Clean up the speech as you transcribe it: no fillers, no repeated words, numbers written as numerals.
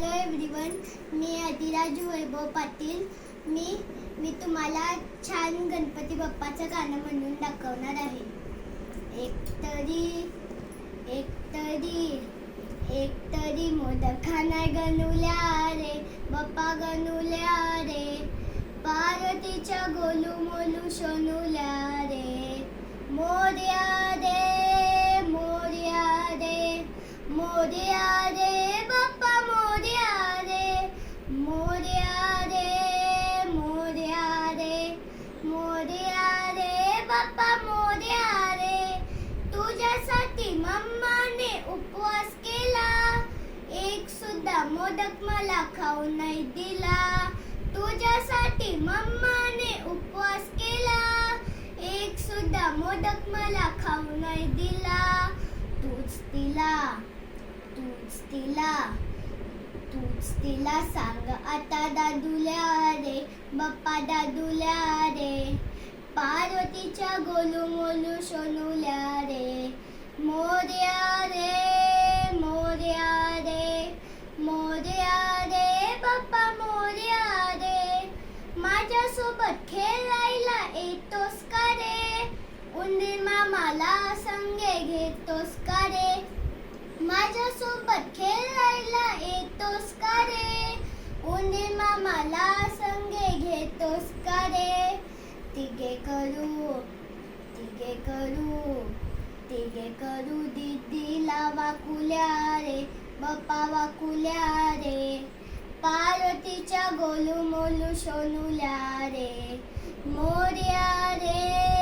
Hello everyone, मी अधिराजू वैभव पाटील. मी तुम्हाला छान गणपती बाप्पाचं गाणं म्हणून दाखवणार आहे. एक तरी मोदक खानाय गणुल्या रे, बाप्पा गणुल्या रे. पार्वतीच्या गोलू मोलू शोनुल्या रे. मोरया रे, मोरया रे, मोरया रे बाप्पा, मोरया रे. मोरया रे, मोरया रे, मोरया रे बाप्पा, मोरया रे. तुझ्यासाठी मम्माने उपवास केला, एक सुद्धा मोदक मला खाऊ नाही दिला. तुझ्यासाठी मम्माने उपवास केला, एक सुद्धा मोदक मला खाऊ नाही दिला. तूच तिला सांग आता दादूल्या रे, बाप्पा दादूल्या रे. पार्वतीच्या गोलू मोलू शोनुल्या रे. मोरया रे, मोरया रे, मोरया रे बाप्पा, मोरया रे. माझ्यासोबत खेळायला येतोस का रे, उंदीर मामाला संगे घेतोस का रे. माझ्यासोबत खेळायला येतोस का रे, उंदीर मामाला संगे घेतोस का रे. तिघे करू दीदीला वाकुल्या रे, बाप्पा वाकुल्या रे. पार्वतीच्या गोलू मोलू शोनुल्या रे. मोरया रे,